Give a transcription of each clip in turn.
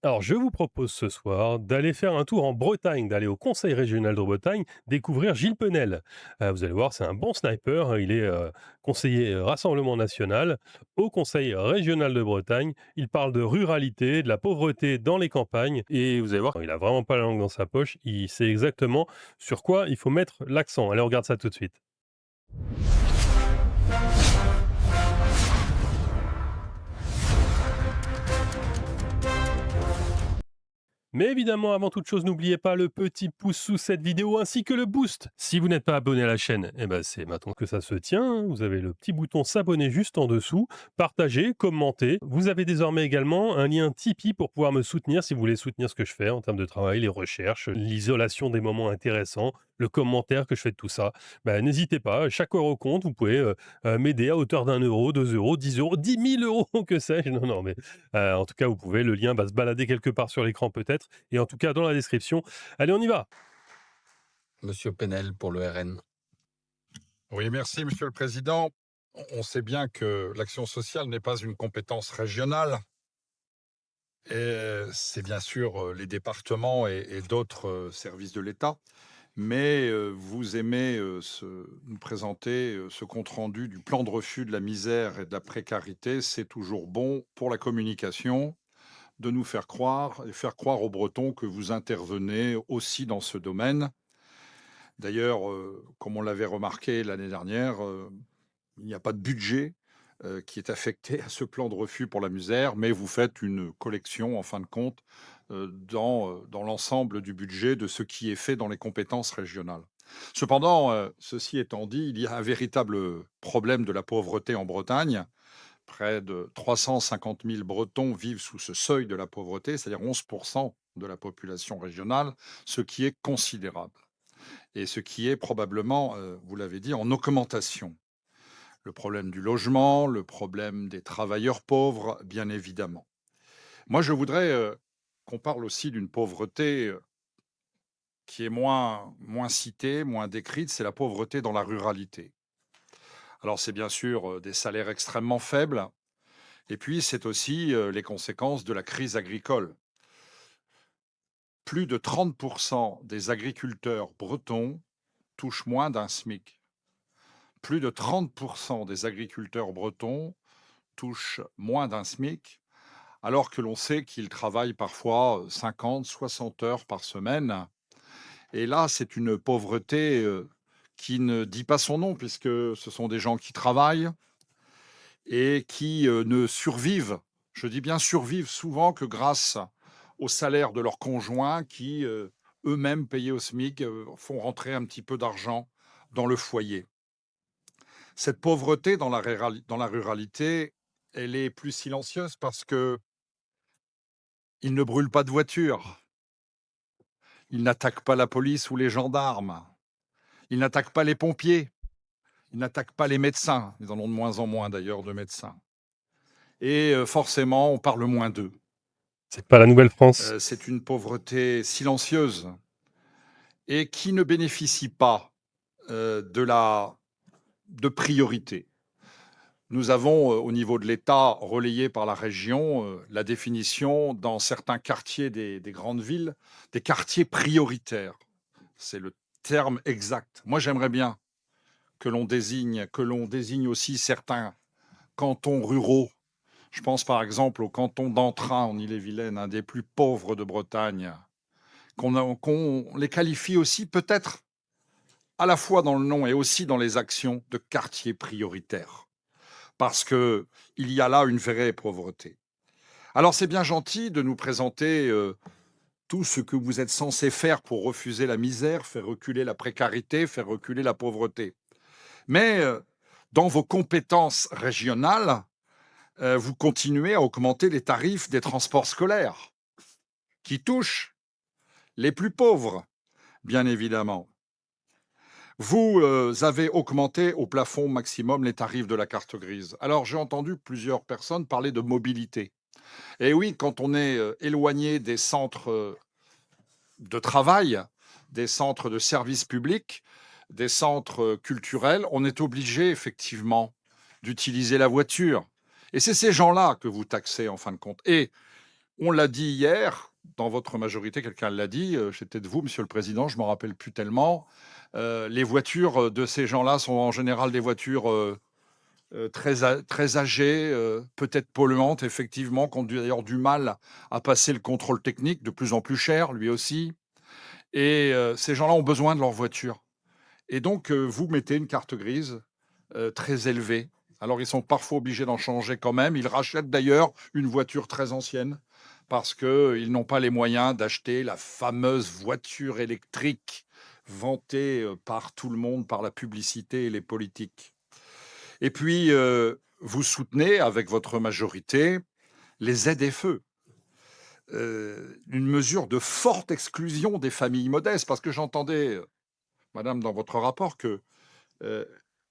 Alors, je vous propose ce soir d'aller faire un tour en Bretagne, d'aller au Conseil régional de Bretagne, découvrir Gilles Penel. Vous allez voir, c'est un bon sniper, hein. Il est conseiller Rassemblement national au Conseil régional de Bretagne. Il parle de ruralité, de la pauvreté dans les campagnes. Et vous allez voir, il a vraiment pas la langue dans sa poche. Il sait exactement sur quoi il faut mettre l'accent. Allez, on regarde ça tout de suite. Mais évidemment, avant toute chose, n'oubliez pas le petit pouce sous cette vidéo ainsi que le boost. Si vous n'êtes pas abonné à la chaîne, eh ben c'est maintenant que ça se tient, hein. Vous avez le petit bouton s'abonner juste en dessous. Partagez, commentez. Vous avez désormais également un lien Tipeee pour pouvoir me soutenir si vous voulez soutenir ce que je fais en termes de travail, les recherches, l'isolation des moments intéressants, le commentaire que je fais de tout ça. Ben, n'hésitez pas, chaque euro compte. Vous pouvez m'aider à hauteur d'1 euro, 2 euros, 10 euros, 10 000 euros, que sais-je. Non, non, mais en tout cas, vous pouvez. Le lien va se balader quelque part sur l'écran peut-être et en tout cas dans la description. Allez, on y va! Monsieur Penel pour le RN. Oui, merci, Monsieur le Président. On sait bien que l'action sociale n'est pas une compétence régionale. Et c'est bien sûr les départements et d'autres services de l'État. Mais vous aimez nous présenter ce compte-rendu du plan de refus de la misère et de la précarité. C'est toujours bon pour la communication de nous faire croire et faire croire aux Bretons que vous intervenez aussi dans ce domaine. D'ailleurs, comme on l'avait remarqué l'année dernière, il n'y a pas de budget qui est affecté à ce plan de refus pour la misère, mais vous faites une collection, en fin de compte, dans l'ensemble du budget de ce qui est fait dans les compétences régionales. Cependant, ceci étant dit, il y a un véritable problème de la pauvreté en Bretagne. Près de 350 000 Bretons vivent sous ce seuil de la pauvreté, c'est-à-dire 11 de la population régionale, ce qui est considérable et ce qui est probablement, vous l'avez dit, en augmentation. Le problème du logement, le problème des travailleurs pauvres, bien évidemment. Moi, je voudrais qu'on parle aussi d'une pauvreté qui est moins citée, moins décrite, c'est la pauvreté dans la ruralité. Alors, c'est bien sûr des salaires extrêmement faibles, et puis c'est aussi les conséquences de la crise agricole. Plus de 30% des agriculteurs bretons touchent moins d'un SMIC. Plus de 30% des agriculteurs bretons touchent moins d'un SMIC, alors que l'on sait qu'ils travaillent parfois 50, 60 heures par semaine. Et là, c'est une pauvreté qui ne dit pas son nom, puisque ce sont des gens qui travaillent et qui ne survivent, je dis bien survivent souvent que grâce au salaire de leurs conjoints qui, eux-mêmes payés au SMIC, font rentrer un petit peu d'argent dans le foyer. Cette pauvreté dans la ruralité, elle est plus silencieuse parce que ils ne brûlent pas de voiture, ils n'attaquent pas la police ou les gendarmes, ils n'attaquent pas les pompiers, ils n'attaquent pas les médecins. Ils en ont de moins en moins d'ailleurs de médecins et forcément, on parle moins d'eux. C'est pas la Nouvelle-France. C'est une pauvreté silencieuse et qui ne bénéficie pas, de priorité. Nous avons, au niveau de l'État, relayé par la région, la définition dans certains quartiers des grandes villes, des quartiers prioritaires. C'est le terme exact. Moi, j'aimerais bien que l'on désigne aussi certains cantons ruraux. Je pense par exemple au canton d'Entrain en Ille-et-Vilaine, un des plus pauvres de Bretagne, qu'on les qualifie aussi peut-être à la fois dans le nom et aussi dans les actions de quartiers prioritaires. Parce qu'il y a là une vraie pauvreté. Alors c'est bien gentil de nous présenter tout ce que vous êtes censé faire pour refuser la misère, faire reculer la précarité, faire reculer la pauvreté. Mais dans vos compétences régionales, vous continuez à augmenter les tarifs des transports scolaires, qui touchent les plus pauvres, bien évidemment. Vous avez augmenté au plafond maximum les tarifs de la carte grise. Alors j'ai entendu plusieurs personnes parler de mobilité. Et oui, quand on est éloigné des centres de travail, des centres de services publics, des centres culturels, on est obligé effectivement d'utiliser la voiture. Et c'est ces gens-là que vous taxez en fin de compte. Et On l'a dit hier, dans votre majorité, quelqu'un l'a dit, c'était de vous, Monsieur le Président, je m'en rappelle plus tellement. Les voitures, de ces gens-là sont en général des voitures, très âgées, peut-être polluantes effectivement, qui ont d'ailleurs du mal à passer le contrôle technique, de plus en plus cher, lui aussi et ces gens-là ont besoin de leur voiture et donc vous mettez une carte grise, très élevée. Alors ils sont parfois obligés d'en changer quand même. Ils rachètent d'ailleurs une voiture très ancienne parce qu'ils n'ont pas les moyens d'acheter la fameuse voiture électrique vantée, par tout le monde, par la publicité et les politiques. Et puis, vous soutenez avec votre majorité les ZFE, une mesure de forte exclusion des familles modestes. Parce que j'entendais, madame, dans votre rapport que, heu,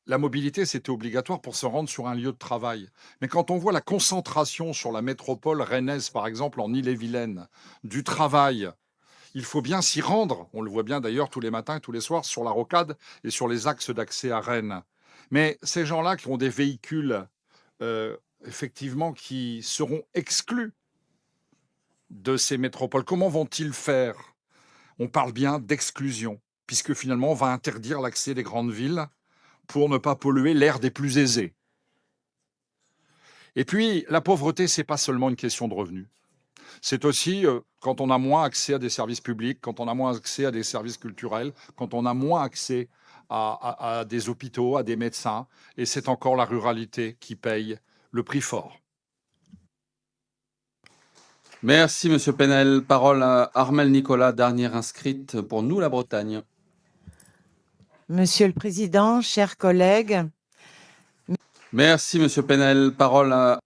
la mobilité, c'était obligatoire pour se rendre sur un lieu de travail. Mais quand on voit la concentration sur la métropole rennaise, par exemple, en Ille-et-Vilaine, du travail, il faut bien s'y rendre. On le voit bien d'ailleurs tous les matins et tous les soirs sur la rocade et sur les axes d'accès à Rennes. Mais ces gens-là qui ont des véhicules, effectivement, qui seront exclus de ces métropoles, comment vont-ils faire? On parle bien d'exclusion, puisque finalement, on va interdire l'accès des grandes villes pour ne pas polluer l'air des plus aisés. Et puis, la pauvreté, c'est pas seulement une question de revenus. C'est aussi, quand on a moins accès à des services publics, quand on a moins accès à des services culturels, quand on a moins accès à des hôpitaux, à des médecins et c'est encore la ruralité qui paye le prix fort. Merci, Monsieur Penel. Parole à Armelle Nicolas, dernière inscrite pour Nous la Bretagne. Monsieur le Président, chers collègues, Merci, Monsieur Penel. Parole à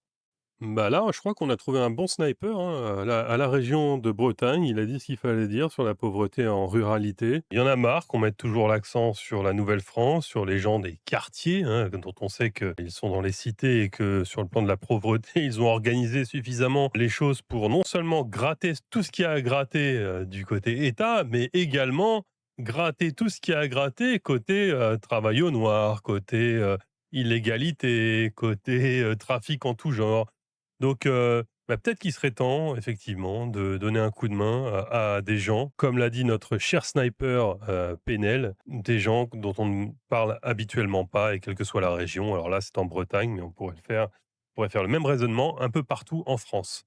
Bah là, je crois qu'on a trouvé un bon sniper hein, à la région de Bretagne. Il a dit ce qu'il fallait dire sur la pauvreté en ruralité. Il y en a marre qu'on mette toujours l'accent sur la Nouvelle-France, sur les gens des quartiers, hein, dont on sait qu'ils sont dans les cités et que sur le plan de la pauvreté, ils ont organisé suffisamment les choses pour non seulement gratter tout ce qu'il y a à gratter du côté État, mais également gratter tout ce qu'il y a à gratter côté travail au noir, côté illégalité, côté trafic en tout genre. Donc, bah, peut-être qu'il serait temps, effectivement, de donner un coup de main à des gens, comme l'a dit notre cher sniper Penel, des gens dont on ne parle habituellement pas, et quelle que soit la région. Alors là, c'est en Bretagne, mais on pourrait faire le même raisonnement un peu partout en France.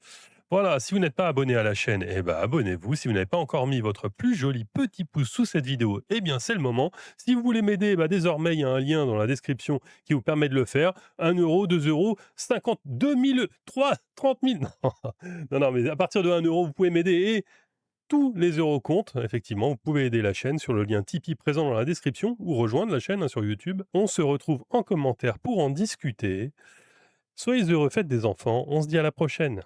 Voilà, si vous n'êtes pas abonné à la chaîne, eh ben abonnez-vous. Si vous n'avez pas encore mis votre plus joli petit pouce sous cette vidéo, eh bien c'est le moment. Si vous voulez m'aider, bah, désormais il y a un lien dans la description qui vous permet de le faire. 1 euro, 2 euros, 50, 2000, 3, 30 000. Non, non, mais à partir de 1 euro, vous pouvez m'aider et tous les euros comptent. Effectivement, vous pouvez aider la chaîne sur le lien Tipeee présent dans la description ou rejoindre la chaîne hein, sur YouTube. On se retrouve en commentaire pour en discuter. Soyez heureux, faites des enfants. On se dit à la prochaine.